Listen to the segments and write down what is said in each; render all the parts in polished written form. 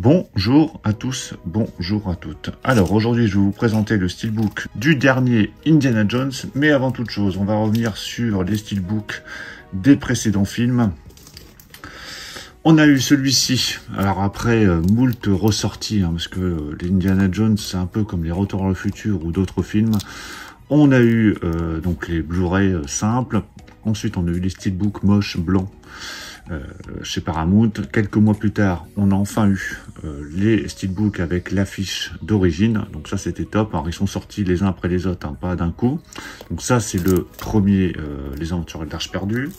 Bonjour à tous, bonjour à toutes. Alors aujourd'hui je vais vous présenter le steelbook du dernier Indiana Jones, mais avant toute chose on va revenir sur les steelbooks des précédents films. On a eu celui-ci, alors après moult ressorties, parce que les Indiana Jones c'est un peu comme les Retours vers le futur ou d'autres films. On a eu donc les Blu-ray simples, ensuite on a eu les steelbooks moches blancs chez Paramount. Quelques mois plus tard, on a enfin eu les steelbooks avec l'affiche d'origine. Donc ça, c'était top. Alors, ils sont sortis les uns après les autres, pas d'un coup. Donc ça, c'est le premier, Les Aventures de l'Arche perdue.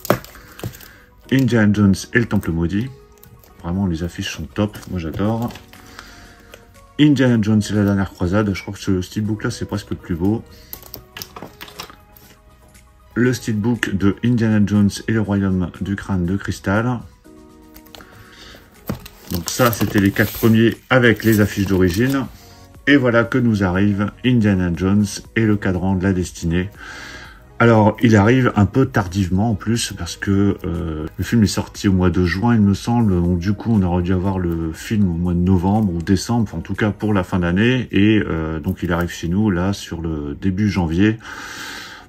Indiana Jones et le Temple maudit. Vraiment, les affiches sont top. Moi, j'adore. Indiana Jones et la dernière croisade. Je crois que ce steelbook-là, c'est presque le plus beau. Le steelbook de Indiana Jones et le royaume du crâne de cristal. Donc ça, c'était les 4 premiers avec les affiches d'origine. Et voilà que nous arrive Indiana Jones et le cadran de la destinée. Alors, il arrive un peu tardivement en plus, parce que le film est sorti au mois de juin, il me semble. Donc du coup, on aurait dû avoir le film au mois de novembre ou décembre, enfin, en tout cas pour la fin d'année. Et donc, il arrive chez nous, là, sur le début janvier.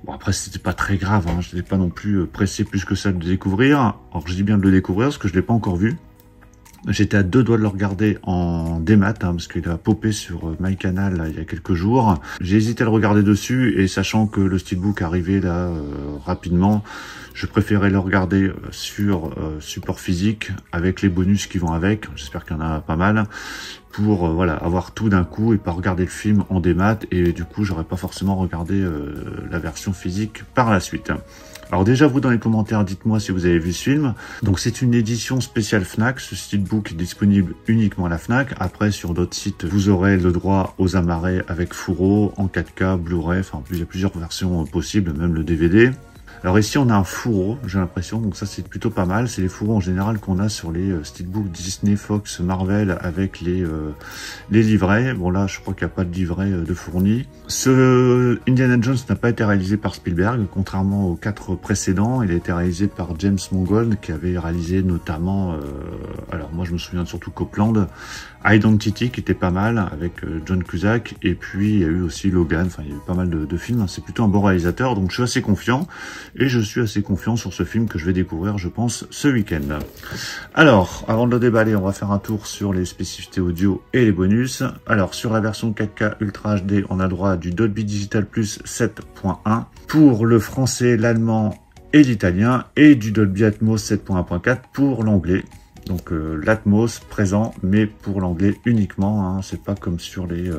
Bon, après, c'était pas très grave, je n'étais pas non plus pressé plus que ça de le découvrir. Alors, je dis bien de le découvrir, parce que je l'ai pas encore vu. J'étais à 2 doigts de le regarder en démat, parce qu'il a popé sur MyCanal là, il y a quelques jours. J'ai hésité à le regarder dessus, et sachant que le steelbook arrivait là rapidement, je préférais le regarder sur support physique, avec les bonus qui vont avec. J'espère qu'il y en a pas mal, pour voilà, avoir tout d'un coup et pas regarder le film en démat, et du coup j'aurais pas forcément regardé la version physique par la suite. Alors déjà, vous dans les commentaires, dites-moi si vous avez vu ce film. Donc c'est une édition spéciale Fnac. Ce steelbook est disponible uniquement à la Fnac. Après, sur d'autres sites, vous aurez le droit aux amarrés avec fourreau, en 4K, Blu-ray. Enfin, il y a plusieurs versions possibles, même le DVD. Alors ici, on a un fourreau, j'ai l'impression, donc ça c'est plutôt pas mal. C'est les fourreaux en général qu'on a sur les steelbooks Disney, Fox, Marvel avec les livrets. Bon là, je crois qu'il n'y a pas de livret de fourni. Ce Indiana Jones n'a pas été réalisé par Spielberg, contrairement aux 4 précédents. Il a été réalisé par James Mangold, qui avait réalisé notamment, alors moi je me souviens surtout Copland, Identity, qui était pas mal, avec John Cusack, et puis il y a eu aussi Logan. Enfin, il y a eu pas mal de films. C'est plutôt un bon réalisateur, donc je suis assez confiant. Et je suis assez confiant sur ce film que je vais découvrir, je pense, ce week-end. Alors, avant de le déballer, on va faire un tour sur les spécificités audio et les bonus. Alors, sur la version 4K Ultra HD, on a droit à du Dolby Digital Plus 7.1. Pour le français, l'allemand et l'italien. Et du Dolby Atmos 7.1.4 pour l'anglais. Donc, l'Atmos présent, mais pour l'anglais uniquement. C'est pas comme sur les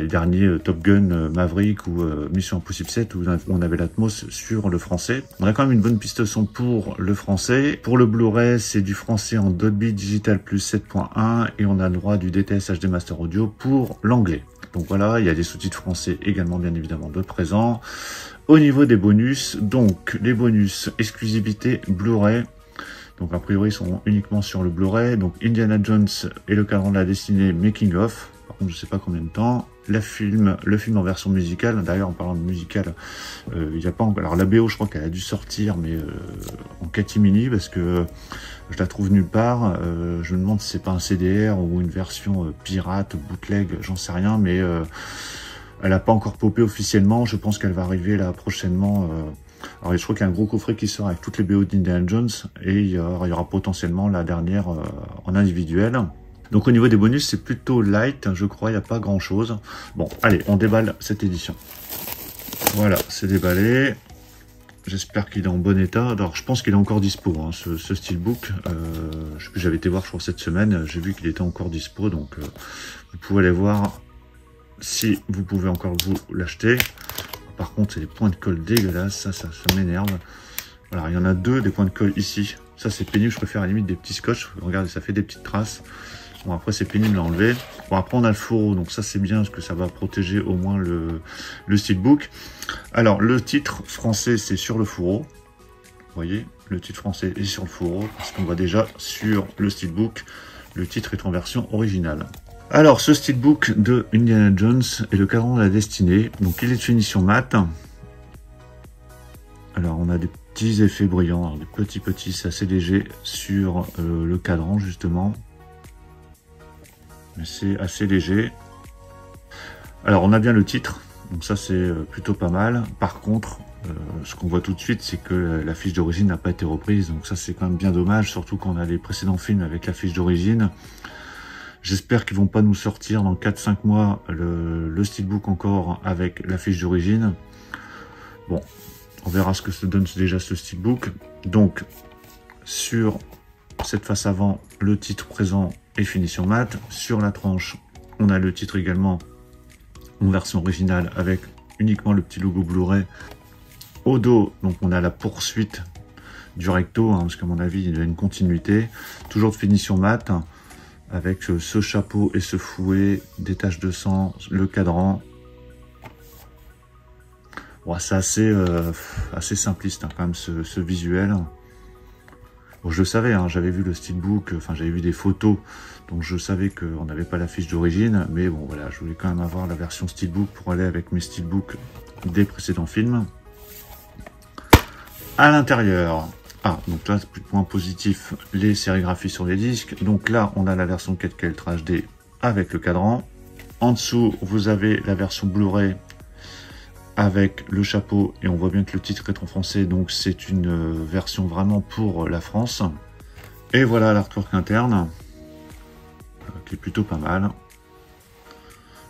derniers Top Gun Maverick ou Mission Impossible 7 où on avait l'Atmos sur le français. On a quand même une bonne piste son pour le français. Pour le Blu-ray, c'est du français en Dolby Digital Plus 7.1 et on a le droit du DTS HD Master Audio pour l'anglais. Donc voilà, il y a des sous-titres français également bien évidemment de présent. Au niveau des bonus, donc les bonus exclusivité Blu-ray. Donc a priori ils sont uniquement sur le Blu-ray. Donc Indiana Jones et le cadran de la destinée Making of. Par contre, je sais pas combien de temps. Le film en version musicale. D'ailleurs, en parlant de musical, il n'y a pas encore. Alors la BO, je crois qu'elle a dû sortir, mais en catimini, parce que je la trouve nulle part. Je me demande si c'est pas un CDR ou une version pirate, bootleg, j'en sais rien, mais elle n'a pas encore popé officiellement. Je pense qu'elle va arriver là prochainement. Alors je crois qu'il y a un gros coffret qui sort avec toutes les BO d'Indiana Jones, et il y aura potentiellement la dernière en individuel. Donc au niveau des bonus, c'est plutôt light, je crois, il n'y a pas grand chose. Bon, allez, on déballe cette édition. Voilà, c'est déballé. J'espère qu'il est en bon état. Alors je pense qu'il est encore dispo, ce steelbook. J'avais été voir, je crois, cette semaine, j'ai vu qu'il était encore dispo, donc vous pouvez aller voir si vous pouvez encore vous l'acheter. Par contre, c'est des points de colle dégueulasses, ça m'énerve. Voilà, il y en a 2, des points de colle ici. Ça, c'est pénible, je préfère à la limite des petits scotch. Regardez, ça fait des petites traces. Bon, après, c'est pénible à enlever. Bon, après, on a le fourreau, donc ça, c'est bien, parce que ça va protéger au moins le steelbook. Alors, le titre français, c'est sur le fourreau. Vous voyez, le titre français est sur le fourreau, parce qu'on voit déjà sur le steelbook, le titre est en version originale. Alors, ce steelbook de Indiana Jones est le cadran de la destinée. Donc, il est de finition mat. Alors, on a des petits effets brillants, des petits, c'est assez léger sur le cadran, justement. mais c'est assez léger. Alors on a bien le titre, donc ça c'est plutôt pas mal. Par contre, ce qu'on voit tout de suite, c'est que l'affiche d'origine n'a pas été reprise, donc ça c'est quand même bien dommage, surtout quand on a les précédents films avec l'affiche d'origine. J'espère qu'ils vont pas nous sortir dans 4-5 mois le steelbook encore avec l'affiche d'origine. Bon, on verra ce que se donne déjà ce steelbook. Donc, sur cette face avant, le titre présent et finition mat. Sur la tranche, on a le titre également en version originale avec uniquement le petit logo Blu-ray. Au dos, donc on a la poursuite du recto, hein, parce qu'à mon avis, il y a une continuité. Toujours de finition mat, avec ce chapeau et ce fouet, des taches de sang, le cadran. Bon, c'est assez simpliste hein, quand même ce visuel. Bon, je le savais, hein, j'avais vu le steelbook, enfin j'avais vu des photos, donc je savais qu'on n'avait pas l'affiche d'origine, mais bon voilà, je voulais quand même avoir la version steelbook pour aller avec mes steelbooks des précédents films. À l'intérieur, donc là, point positif, les sérigraphies sur les disques. Donc là, on a la version 4K Ultra HD avec le cadran. En dessous, vous avez la version Blu-ray avec le chapeau, et on voit bien que le titre est en français, donc c'est une version vraiment pour la France. Et voilà l'artwork interne, qui est plutôt pas mal.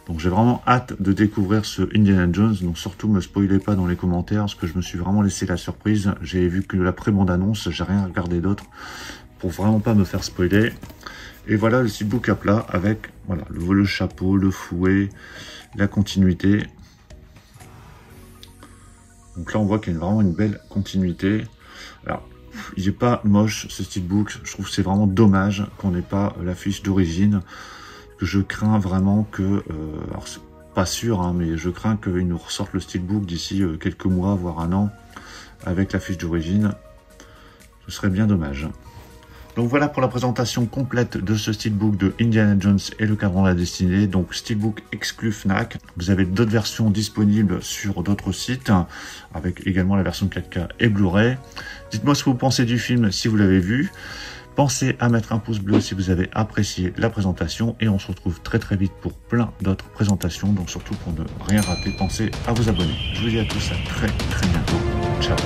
Donc j'ai vraiment hâte de découvrir ce Indiana Jones, donc surtout me spoilez pas dans les commentaires, parce que je me suis vraiment laissé la surprise. J'ai vu que la pré-bande-annonce, j'ai rien regardé d'autre, pour vraiment pas me faire spoiler. Et voilà le steelbook à plat, avec voilà, le chapeau, le fouet, la continuité. Donc là, on voit qu'il y a vraiment une belle continuité. Alors, il n'est pas moche, ce steelbook. Je trouve que c'est vraiment dommage qu'on n'ait pas l'affiche d'origine. Que je crains vraiment que... alors, c'est pas sûr, hein, mais je crains qu'ils nous ressortent le steelbook d'ici quelques mois, voire un an, avec l'affiche d'origine. Ce serait bien dommage. Donc voilà pour la présentation complète de ce steelbook de Indiana Jones et le cadran de la destinée. Donc steelbook exclu Fnac. Vous avez d'autres versions disponibles sur d'autres sites, avec également la version 4K et Blu-ray. Dites-moi ce que vous pensez du film si vous l'avez vu. Pensez à mettre un pouce bleu si vous avez apprécié la présentation. Et on se retrouve très vite pour plein d'autres présentations. Donc surtout pour ne rien rater, pensez à vous abonner. Je vous dis à tous à très bientôt. Ciao.